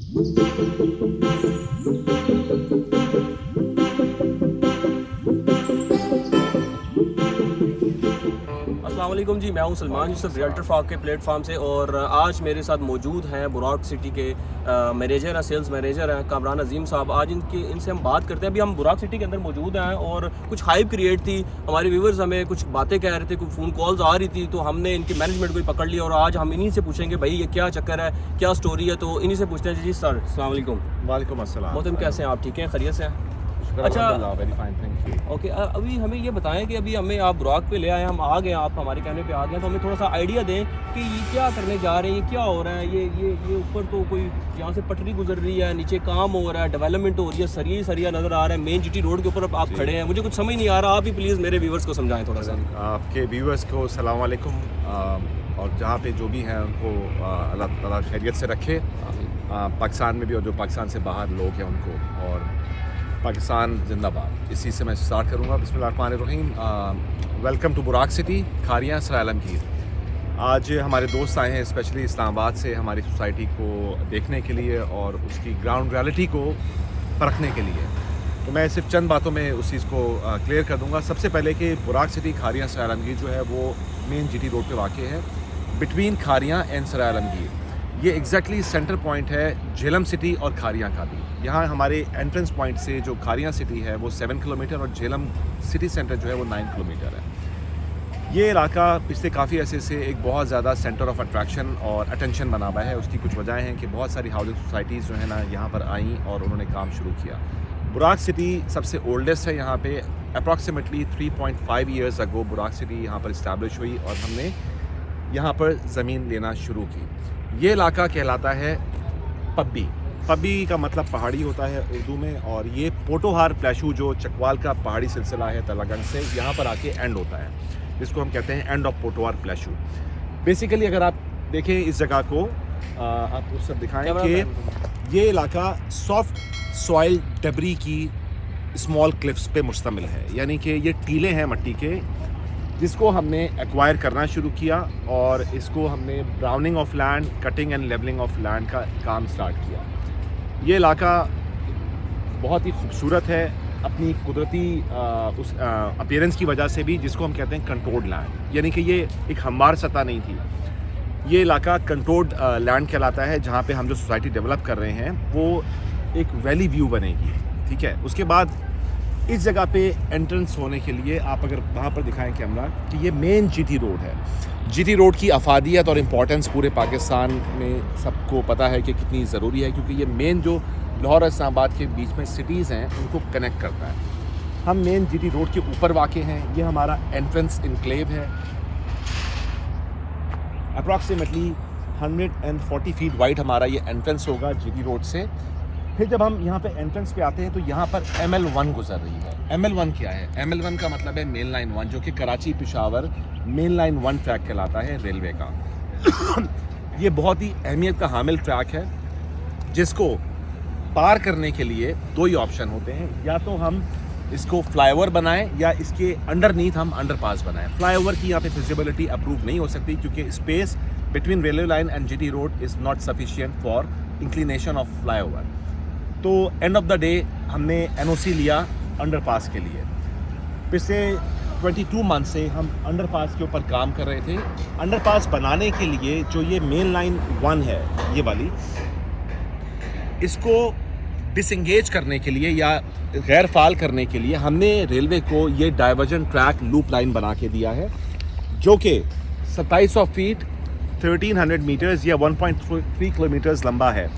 अस्सलाम वालेकुम जी, मैं हूं सलमान यूसुफ रियल्टर फॉक के प्लेटफॉर्म से। और आज मेरे साथ मौजूद हैं बुराक सिटी के मैनेजर हैं, सेल्स मैनेजर हैं कामरान अजीम साहब। आज इनसे हम बात करते हैं। अभी हम बुराक सिटी के अंदर मौजूद हैं और कुछ हाइप क्रिएट थी, हमारे व्यूवर्स हमें कुछ बातें कह रहे थे, कुछ फ़ोन कॉल्स आ रही थी, तो हमने इनकी मैनेजमेंट को ही पकड़ लिया और आज हम इन्हीं से पूछेंगे भाई ये क्या चक्कर है, क्या स्टोरी है। तो इन्हीं से पूछते हैं। जी सर, अस्सलाम वालेकुम। वालेकुम अस्सलाम। मोहतरम, कैसे हैं आप? ठीक हैं, खैरियत से हैं? अच्छा, very fine, thank you. Okay, अभी हमें ये बताएं कि अभी हमें आप बुराक पे ले आए, हम आ गए, आप हमारे कहने पे आ गए, तो हमें थोड़ा सा आइडिया दें कि ये क्या करने जा रहे हैं, ये क्या हो रहा है। ये ऊपर तो कोई यहाँ से पटरी गुजर रही है, नीचे काम हो रहा है, डेवलपमेंट हो रही है, सरिया सरिया नज़र आ रहा है, मेन जीटी रोड के ऊपर आप खड़े हैं। मुझे कुछ समझ नहीं आ रहा, आप ही प्लीज़ मेरे व्यूवर्स को समझाएं थोड़ा सा। आपके व्यूअर्स को सलाम वालेकुम, और जहाँ पे जो भी हैं उनको अल्लाह ताला खैरियत से रखे, पाकिस्तान में भी और जो पाकिस्तान से बाहर लोग हैं उनको, और पाकिस्तान जिंदाबाद। इसी से मैं स्टार्ट करूँगा। बिस्मिल्लाहिर्रहमानिर्रहीम। वेलकम टू बुराक सिटी, खारियाँ, सराय आलमगीर। आज हमारे दोस्त आए हैं स्पेशली इस्लामाबाद से हमारी सोसाइटी को देखने के लिए और उसकी ग्राउंड रियलिटी को परखने के लिए। तो मैं सिर्फ चंद बातों में उस चीज़ को क्लियर कर दूंगा। सबसे पहले कि बुराक सिटी खारियाँ सराय आलमगीर जो है वो मेन जीटी रोड पे वाक़ है, बिटवीन खारियाँ एंड सराय आलमगीर। ये एग्जैक्टली सेंटर पॉइंट है झेलम सिटी और खारियाँ का भी। यहाँ हमारे एंट्रेंस पॉइंट से जो खारियाँ सिटी है वो 7 किलोमीटर और झेलम सिटी सेंटर जो है वो 9 किलोमीटर है। ये इलाका पिछले काफ़ी अरसे से एक बहुत ज़्यादा सेंटर ऑफ अट्रैक्शन और अटेंशन बना हुआ है। उसकी कुछ वजह हैं कि बहुत सारी हाउसिंग सोसाइटीज़ जो है ना यहाँ पर आईं और उन्होंने काम शुरू किया। बुराक सिटी सबसे ओल्डेस्ट है यहाँ पे। अप्रॉक्सीमेटली 3.5 ईयर्स अगो बुराक सिटी यहाँ पर इस्टेब्लिश हुई और हमने यहाँ पर ज़मीन लेना शुरू की। ये इलाका कहलाता है पब्बी। पब्बी का मतलब पहाड़ी होता है उर्दू में, और ये पोटोहार प्लेशू जो चकवाल का पहाड़ी सिलसिला है तलागंज से यहाँ पर आके एंड होता है, जिसको हम कहते हैं एंड ऑफ पोटोहार प्लेशू। बेसिकली अगर आप देखें इस जगह को, आप उस सब दिखाएं कि ये इलाका सॉफ्ट सॉइल डबरी की स्मॉल क्लिफ्स पे मुश्तमिल है, यानी कि ये टीले हैं मट्टी के, जिसको हमने एक्वायर करना शुरू किया और इसको हमने browning of land, cutting and levelling of land का काम स्टार्ट किया। ये इलाका बहुत ही खूबसूरत है अपनी कुदरती उस अपीयरेंस की वजह से भी, जिसको हम कहते हैं कंट्रोल्ड लैंड, यानी कि ये एक हमवार सतह नहीं थी। ये इलाका कंट्रोल्ड लैंड कहलाता है, जहाँ पे हम जो सोसाइटी डेवलप कर रहे हैं वो एक वैली व्यू बनेगी। ठीक है, उसके बाद इस जगह पे एंट्रेंस होने के लिए आप अगर वहाँ पर दिखाएं कैमरा कि ये मेन जीटी रोड है। जीटी रोड की अफादियत और इम्पोर्टेंस पूरे पाकिस्तान में सबको पता है कि कितनी ज़रूरी है, क्योंकि ये मेन जो लाहौर और इस्लामाबाद के बीच में सिटीज़ हैं उनको कनेक्ट करता है। हम मेन जीटी रोड के ऊपर वाक़े हैं। ये हमारा एंट्रेंस इनक्लेव है, अप्रॉक्सीमेटली 140 फीट वाइड हमारा ये एंट्रेंस होगा जीटी रोड से। फिर जब हम यहाँ पे एंट्रेंस पे आते हैं तो यहाँ पर ML1 गुजर रही है। ML1 क्या है? ML1 का मतलब है मेन लाइन 1, जो कि Karachi Peshawar main line 1 track कहलाता है रेलवे का। ये बहुत ही अहमियत का हामिल ट्रैक है, जिसको पार करने के लिए दो ही ऑप्शन होते हैं, या तो हम इसको फ्लाईओवर बनाएं या इसके अंडरनीथ हम अंडरपास बनाएं। फ्लाईओवर की यहाँ पे फिजिबिलिटी अप्रूव नहीं हो सकती, क्योंकि space between railway line and GT road is not sufficient for inclination of flyover. तो एंड ऑफ द डे हमने NOC लिया अंडरपास के लिए। पिछले 22 मंथ से हम अंडरपास के ऊपर काम कर रहे थे। अंडरपास बनाने के लिए जो ये मेन लाइन 1 है, ये वाली, इसको डिसंगेज करने के लिए या गैर फाल करने के लिए हमने रेलवे को ये डाइवर्जन ट्रैक लूप लाइन बना के दिया है, जो कि 2700 फीट 1300 मीटर्स या 1.3 किलोमीटर्स लंबा है।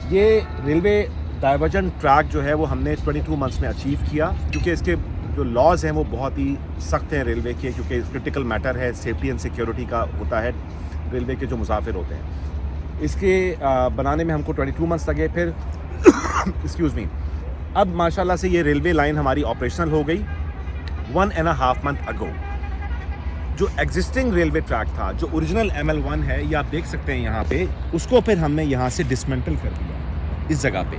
ये रेलवे डाइवर्जन ट्रैक जो है वो हमने 22 मंथ्स में अचीव किया, क्योंकि इसके जो लॉज हैं वो बहुत ही सख्त हैं रेलवे के, क्योंकि क्रिटिकल मैटर है, सेफ्टी एंड सिक्योरिटी का होता है रेलवे के जो मुसाफिर होते हैं। इसके बनाने में हमको 22 मंथ्स लगे। फिर एक्सक्यूज़ मी, अब माशाल्लाह से ये रेलवे लाइन हमारी ऑपरेशनल हो गई 1.5 मंथ अगो। जो एग्जिस्टिंग रेलवे ट्रैक था, जो ओरिजिनल ML1 है, ये आप देख सकते हैं यहाँ पे, उसको फिर हमने यहाँ से डिसमेंटल कर दिया इस जगह पे,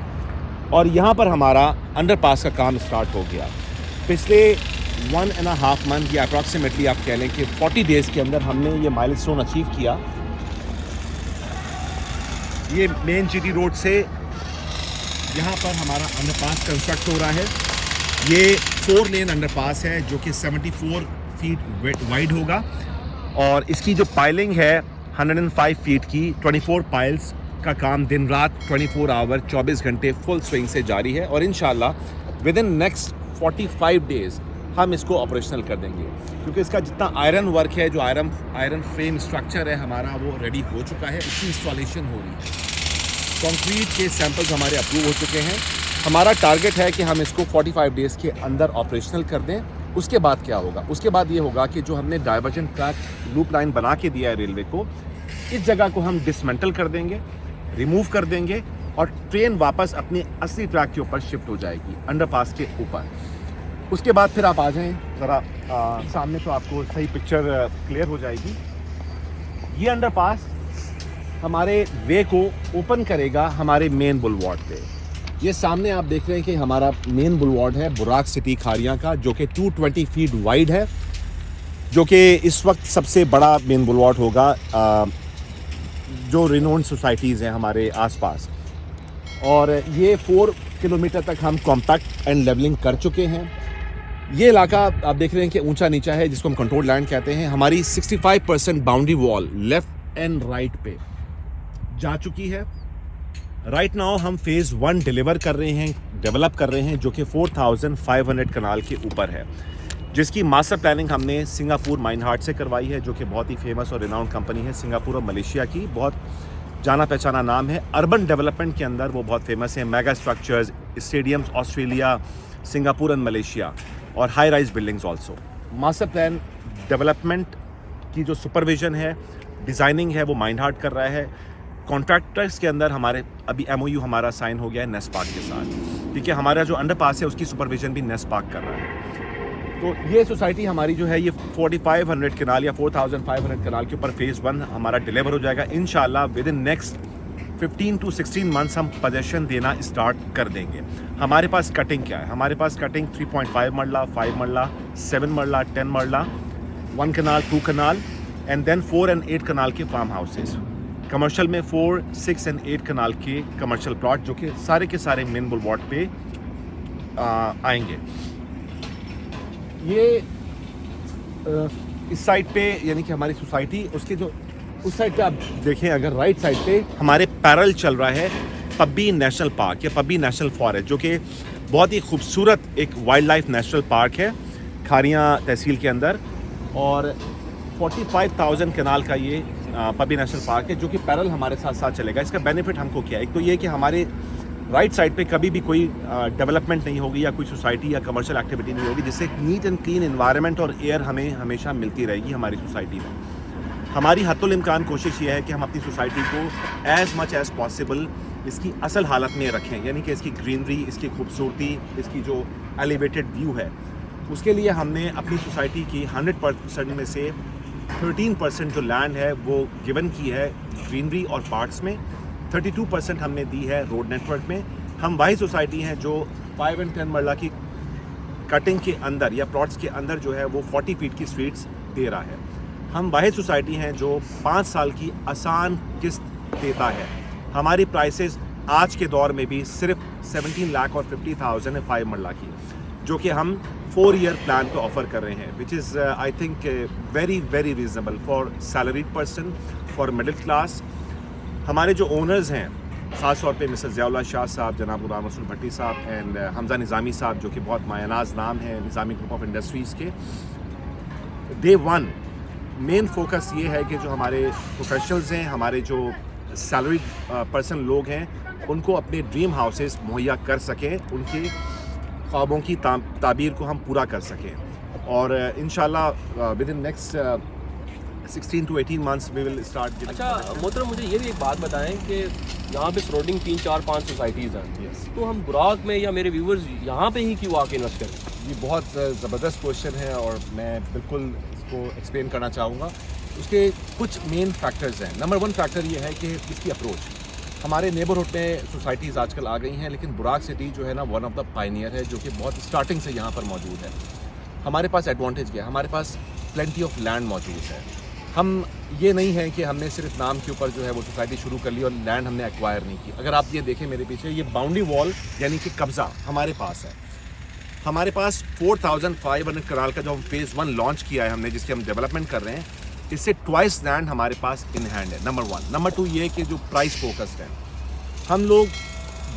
और यहाँ पर हमारा अंडरपास का काम स्टार्ट हो गया। पिछले 1.5 मंथ या अप्रॉक्सीमेटली आप कह लें कि 40 डेज़ के अंदर हमने ये माइलस्टोन अचीव किया ये मेन जीटी रोड से यहाँ पर हमारा अंडरपास कंस्ट्रक्ट हो रहा है। ये 4 लेन अंडरपास है जो कि 74 फीट वाइड होगा और इसकी जो पाइलिंग है 105 फीट की, 24 पाइल्स का काम दिन रात 24 आवर 24 घंटे फुल स्विंग से जारी है और इंशाल्लाह विद इन नेक्स्ट 45 डेज़ हम इसको ऑपरेशनल कर देंगे, क्योंकि इसका जितना आयरन वर्क है, जो आयरन फ्रेम स्ट्रक्चर है हमारा, वो रेडी हो चुका है, उसकी इंस्टॉलेशन हो रही है। कंक्रीट के सैंपल्स हमारे अप्रूव हो चुके हैं। हमारा टारगेट है कि हम इसको 45 डेज़ के अंदर ऑपरेशनल कर दें। उसके बाद क्या होगा? उसके बाद ये होगा कि जो हमने डाइवर्जन ट्रैक लूप लाइन बना के दिया है रेलवे को, इस जगह को हम डिसमेंटल कर देंगे, रिमूव कर देंगे और ट्रेन वापस अपने असली ट्रैक के ऊपर शिफ्ट हो जाएगी अंडरपास के ऊपर। उसके बाद फिर आप आ जाएं ज़रा सामने, तो आपको सही पिक्चर क्लियर हो जाएगी। ये अंडरपास हमारे वे को ओपन करेगा हमारे मेन बुलवार्ड पे। ये सामने आप देख रहे हैं कि हमारा मेन बुलवार्ड है बुराक सिटी खारियां का, जो कि 220 फीट वाइड है, जो कि इस वक्त सबसे बड़ा मेन बुलवार्ड होगा जो रिनोन्ड सोसाइटीज़ हैं हमारे आसपास। और ये 4 किलोमीटर तक हम कॉम्पैक्ट एंड लेवलिंग कर चुके हैं। ये इलाका आप देख रहे हैं कि ऊंचा नीचा है, जिसको हम कंट्रोल लैंड कहते हैं। हमारी 65% boundary wall left and right पे जा चुकी है। राइट नाउ हम फेज़ 1 डिलीवर कर रहे हैं, डेवलप कर रहे हैं, जो कि 4500 कनाल के ऊपर है, जिसकी मास्टर प्लानिंग हमने सिंगापुर माइन हार्ट से करवाई है, जो कि बहुत ही फेमस और रिनाउंड कंपनी है सिंगापुर और मलेशिया की, बहुत जाना पहचाना नाम है। अर्बन डेवलपमेंट के अंदर वो बहुत फेमस है, mega structures, stadiums, Australia, Singapore and Malaysia, और high rise buildings also. Master plan development की जो सुपरविजन है, डिज़ाइनिंग है, वो माइन हार्ट कर रहा है। कॉन्ट्रैक्टर्स के अंदर हमारे अभी MOU हमारा साइन हो गया है नेस्पाक के साथ, ठीक है। हमारा जो अंडरपास है उसकी सुपरविजन भी नेस्पाक कर रहा है। तो ये सोसाइटी हमारी जो है ये 4500 कनाल या 4500 कनाल के ऊपर फेज़ 1 हमारा डिलीवर हो जाएगा इंशाल्लाह। With in next 15 to 16 months हम पोजेसन देना स्टार्ट कर देंगे। हमारे पास कटिंग क्या है? हमारे पास कटिंग 3.5 मरला, 5 मरला, 7 मरला, 10 मरला, 1 कनाल, 2 कनाल एंड देन 4 and 8 कनाल के फार्म हाउसेज। कमर्शियल में 4, 6 and 8 कनाल के कमर्शियल प्लॉट, जो कि सारे के सारे मेन बुलवार्ड पे आएंगे। ये इस साइड पे यानी कि हमारी सोसाइटी, उसके जो उस साइड पे आप देखें, अगर राइट साइड पे हमारे पैरल चल रहा है पब्बी नेशनल पार्क या पब्बी नेशनल फॉरेस्ट, जो कि बहुत ही खूबसूरत एक वाइल्ड लाइफ नेशनल पार्क है खारियां तहसील के अंदर। और 45,000 कनाल का ये पब्बी नेशनल पार्क है, जो कि पैरल हमारे साथ साथ चलेगा। इसका बेनिफिट हमको क्या है? एक तो ये कि हमारे राइट साइड पे कभी भी कोई डेवलपमेंट नहीं होगी या कोई सोसाइटी या कमर्शियल एक्टिविटी नहीं होगी, जिससे नीट एंड क्लीन एनवायरनमेंट और एयर हमें हमेशा मिलती रहेगी हमारी सोसाइटी में। हमारी हद्दुल इम्कान कोशिश ये है कि हम अपनी सोसाइटी को एज़ मच एज़ पॉसिबल इसकी असल हालत में रखें, यानी कि इसकी ग्रीनरी, इसकी खूबसूरती, इसकी जो एलिवेटेड व्यू है, उसके लिए हमने अपनी सोसाइटी की 100% में से 13% जो लैंड है वो गिवन की है ग्रीनरी और पार्क्स में, 32% हमने दी है रोड नेटवर्क में। हम वाही सोसाइटी हैं जो 5 and 10 मरला की कटिंग के अंदर या प्लॉट्स के अंदर जो है वो 40 फीट की स्ट्रीट्स दे रहा है। हम वाही सोसाइटी हैं जो 5 साल की आसान किस्त देता है। हमारी प्राइसेस आज के दौर में भी सिर्फ 17,50,000 है 5 मरला की, जो कि हम 4 ईयर प्लान पे ऑफ़र कर रहे हैं, which is I think very very reasonable for salaried person, for middle class. हमारे जो ओनर्स हैं, ख़ास तौर पे मिस्टर ज़ियाउल्लाह शाह साहब, जनाब गुलाम रसूल भट्टी साहब एंड हमज़ा निज़ामी साहब, जो कि बहुत मायनाज नाम है निज़ामी ग्रुप ऑफ इंडस्ट्रीज़ के। डे 1 मेन फोकस ये है कि जो हमारे प्रोफेशनल्स हैं, हमारे जो सैलरीड पर्सन लोग हैं, उनको अपने ड्रीम हाउसेस मुहैया कर सकें, उनके ख्वाबों की ताबीर को हम पूरा कर सकें। और इंशाल्लाह with in next 16 to 18 months we will start giving। अच्छा मोहतरम, मुझे ये भी एक बात बताएं कि यहाँ पे सराउंडिंग 3, 4, 5 सोसाइटीज़ हैं, Yes। तो हम बुराक में या मेरे व्यूवर्स यहाँ पे ही क्यों आके इन्वेस्ट करें? ये बहुत ज़बरदस्त क्वेश्चन है और मैं बिल्कुल इसको एक्सप्लेन करना चाहूँगा। उसके कुछ मेन फैक्टर्स हैं। नंबर 1 फैक्टर ये है कि इसकी अप्रोच। हमारे नेबरहुड में सोसाइटीज़ आजकल आ गई हैं, लेकिन बुराक सिटी जो है ना, वन ऑफ द पायनियर है, जो कि बहुत स्टार्टिंग से यहाँ पर मौजूद है। हमारे पास एडवांटेज क्या है? हमारे पास प्लेंटी ऑफ लैंड मौजूद है। हम ये नहीं है कि हमने सिर्फ नाम के ऊपर जो है वो सोसाइटी शुरू कर ली और लैंड हमने एक्वायर नहीं की। अगर आप ये देखें मेरे पीछे, ये बाउंड्री वॉल यानी कि कब्ज़ा हमारे पास है। हमारे पास 4500 कनाल का जो हम फेज़ 1 लॉन्च किया है हमने, जिसकी हम डेवलपमेंट कर रहे हैं, इससे ट्वाइस लैंड हमारे पास इन हैंड है, नंबर 1। नंबर 2 ये कि जो प्राइस फोकस्ड है, हम लोग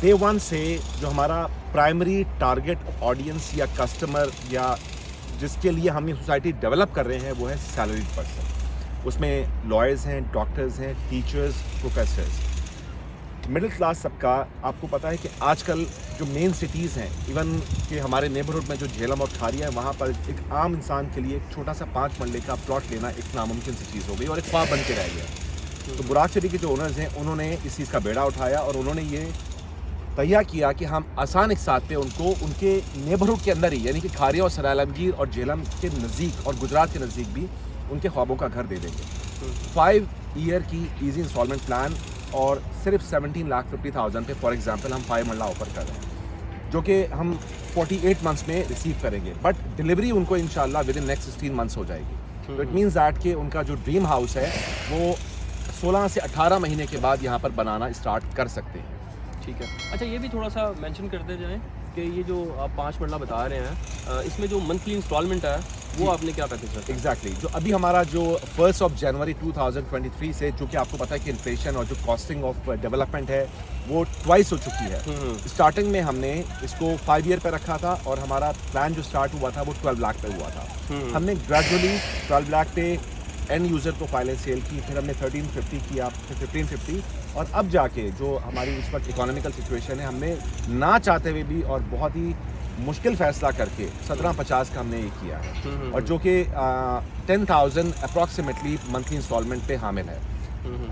डे 1 से जो हमारा प्राइमरी टारगेट ऑडियंस या कस्टमर या जिसके लिए हम ये सोसाइटी डेवलप कर रहे हैं वो है सैलरीड पर्सन। उसमें लॉयर्स हैं, डॉक्टर्स हैं, टीचर्स, प्रोफेसर्स, मिडिल क्लास सबका। आपको पता है कि आजकल जो मेन सिटीज़ हैं, इवन कि हमारे नेबरहुड में जो झेलम और खारिया है, वहाँ पर एक आम इंसान के लिए एक छोटा सा 5 मरले का प्लॉट लेना एक नामुमकिन सी चीज़ हो गई और एक ख्वाब बन के रह गया। तो बुराक सिटी के जो ओनर्स हैं उन्होंने इस चीज़ का बेड़ा उठाया और उन्होंने ये तैयार किया कि हम आसान एक साथ पे उनको उनके नेबरहुड के अंदर ही, यानी कि खारिया और सराय आलमगीर और झेलम के नज़दीक और गुजरात के नज़दीक भी उनके ख्वाबों का घर दे देंगे। 5 ईयर की ईजी इंस्टॉलमेंट प्लान और सिर्फ 17,50,000 पे फॉर एग्जांपल हम 5 मरला ऑफर कर रहे हैं, जो कि हम 48 मंथ्स में रिसीव करेंगे, बट डिलीवरी उनको इंशाल्लाह विद इन नेक्स्ट 16 मंथ्स हो जाएगी। तो इट मीन्स दैट कि उनका जो ड्रीम हाउस है वो 16 से 18 महीने के बाद यहाँ पर बनाना स्टार्ट कर सकते हैं। ठीक है। अच्छा, ये भी थोड़ा सा मेंशन करते जाएं कि ये जो आप 5 मरला बता रहे हैं, इसमें जो मंथली इंस्टॉलमेंट है वो आपने क्या पैकेज रखा है? एग्जैक्टली जो अभी हमारा जो 1 जनवरी 2023 से, जो कि आपको पता है कि इन्फ्लेशन और जो कॉस्टिंग ऑफ डेवलपमेंट है वो ट्वाइस हो चुकी है। स्टार्टिंग में हमने इसको 5 ईयर पे रखा था और हमारा प्लान जो स्टार्ट हुआ था वो 12 लाख पे हुआ था। हमने ग्रेजुअली 12 लाख पे एंड यूज़र को फाइलें सेल की, फिर हमने 1350 किया, फिर 1550, और अब जाके जो हमारी इस वक्त इकोनॉमिकल सिचुएशन है, हमने ना चाहते हुए भी और बहुत ही मुश्किल फ़ैसला करके 1750 का हमने ये किया है, और जो कि 10,000 अप्रॉक्सीमेटली मंथली इंस्टॉलमेंट पे हामिल है।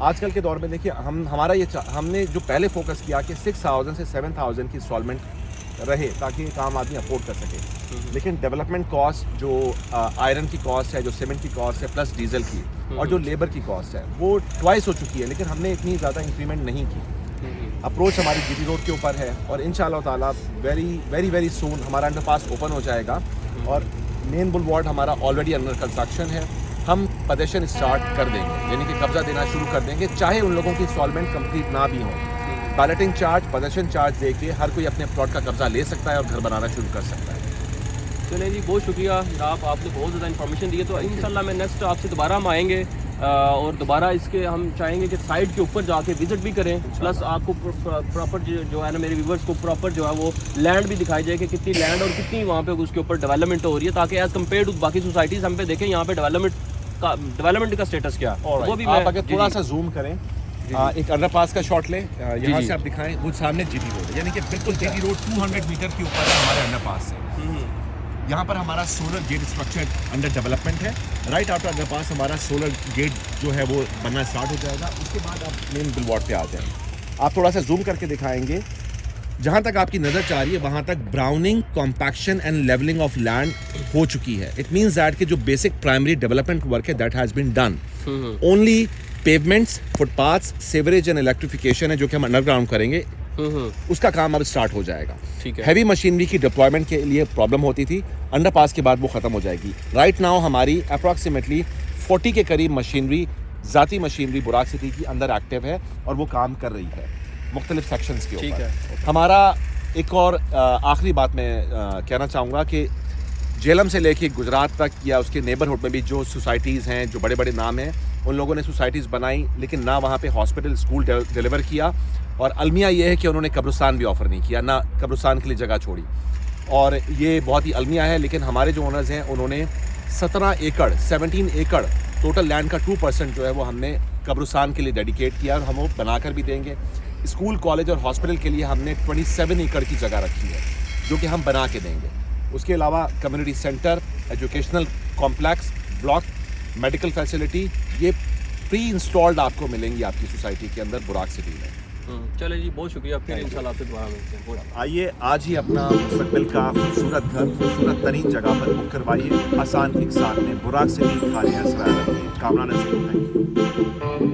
आजकल के दौर में देखिए हमने जो पहले फोकस किया कि 6,000 से 7,000 की इंस्टॉलमेंट रहे ताकि एक आम आदमी अफोर्ड कर सके, लेकिन डेवलपमेंट कॉस्ट जो आयरन की कॉस्ट है, जो सीमेंट की कॉस्ट है, प्लस डीजल की और जो लेबर की कॉस्ट है वो ट्वाइस हो चुकी है, लेकिन हमने इतनी ज़्यादा इंक्रीमेंट नहीं की। अप्रोच हमारी जीटी रोड के ऊपर है और इंशाल्लाह ताला वेरी वेरी वेरी सून हमारा अंडरपास ओपन हो जाएगा और मेन बुलवार्ड हमारा ऑलरेडी अंडर कंस्ट्रक्शन है। हम पोजेशन स्टार्ट कर देंगे, यानी कि कब्जा देना शुरू कर देंगे, चाहे उन लोगों की इंस्टॉलमेंट कंप्लीट ना भी हो। बैलेटिंग चार्ज, पोजेशन चार्ज दे के हर कोई अपने प्लॉट का कब्जा ले सकता है और घर बनाना शुरू कर सकता है। चलिए जी, बहुत शुक्रिया जनाब, आपने बहुत ज़्यादा इन्फॉर्मेशन दी है। तो इंशाल्लाह मैं नेक्स्ट आपसे दोबारा हम आएंगे और दोबारा इसके हम चाहेंगे कि साइट के ऊपर जाके विजिट भी करें, प्लस आपको प्रॉपर जो है ना मेरे व्यूवर्स को प्रॉपर जो है वो लैंड भी दिखाई जाए कि कितनी लैंड और कितनी वहाँ पे उसके ऊपर डेवलपमेंट हो रही है, ताकि एज़ कम्पेयर टू बाकी सोसाइटीज़ हम पे देखें यहाँ पे डेवलपमेंट का स्टेटस क्या है। वो भी आप अगर थोड़ा सा जूम करें, एक अंडरपास का शॉट लें, यहाँ से आप दिखाएं, वो सामने जीटी रोड, यानी कि बिल्कुल जीटी रोड 200 मीटर के ऊपर है हमारे अंडरपास से। यहाँ पर हमारा solar gate structure under development है। राइट आफ्टर अंडरपास हमारा सोलर गेट जो है वो बनना स्टार्ट हो जाएगा। उसके बाद आप मेन बुलवार्ड पे आ जाएं। आप थोड़ा सा जूम करके दिखाएंगे, जहाँ तक आपकी नज़र चाह रही है वहाँ तक browning, compaction and levelling of land हो चुकी है। इट मीन्स दैट कि जो बेसिक प्राइमरी डेवलपमेंट वर्क है that has been done. Only pavements, footpaths, sewerage and electrification है जो कि हम अंडरग्राउंड करेंगे, उसका काम अब स्टार्ट हो जाएगा। ठीक है। हैवी मशीनरी की डिप्लॉयमेंट के लिए प्रॉब्लम होती थी, अंडरपास के बाद वो ख़त्म हो जाएगी। राइट नाउ हमारी अप्रॉक्सीमेटली 40 के करीब मशीनरी, ज़ाती मशीनरी बुराक सिटी की अंदर एक्टिव है और वो काम कर रही है मुख्तलिफ सेक्शंस के ऊपर। ठीक है। हमारा एक और आखिरी बात मैं कहना चाहूँगा कि झेलम से लेके गुजरात तक या उसके नेबरहुड में भी जो सोसाइटीज़ हैं, जो बड़े बड़े नाम हैं, उन लोगों ने सोसाइटीज़ बनाई, लेकिन ना वहाँ पे हॉस्पिटल, स्कूल डिलीवर किया, और अलमिया ये है कि उन्होंने कब्रिस्तान भी ऑफ़र नहीं किया, ना कब्रिस्तान के लिए जगह छोड़ी, और ये बहुत ही अलमिया है। लेकिन हमारे जो ओनर्स हैं उन्होंने 17 एकड़ टोटल लैंड का 2% जो है वो हमने कब्रिस्तान के लिए डेडिकेट किया और हम वो बनाकर भी देंगे। स्कूल, कॉलेज और हॉस्पिटल के लिए हमने 27 एकड़ की जगह रखी है जो कि हम बना के देंगे। उसके अलावा community centre, educational complex, block, medical facility, ये प्री इंस्टॉल्ड आपको मिलेंगी आपकी सोसाइटी के अंदर बुराक सिटी में। चलिए जी, बहुत शुक्रिया, फिर इंशाल्लाह आपसे दोबारा मिलते हैं। आइए आज ही अपना मुस्तकबिल का खूबसूरत घर खूबसूरत तरीन जगह पर बुक करवाइए, आसान एक साथ में बुराक सिटी, खालिया, सराय, कामरान नज़ीम।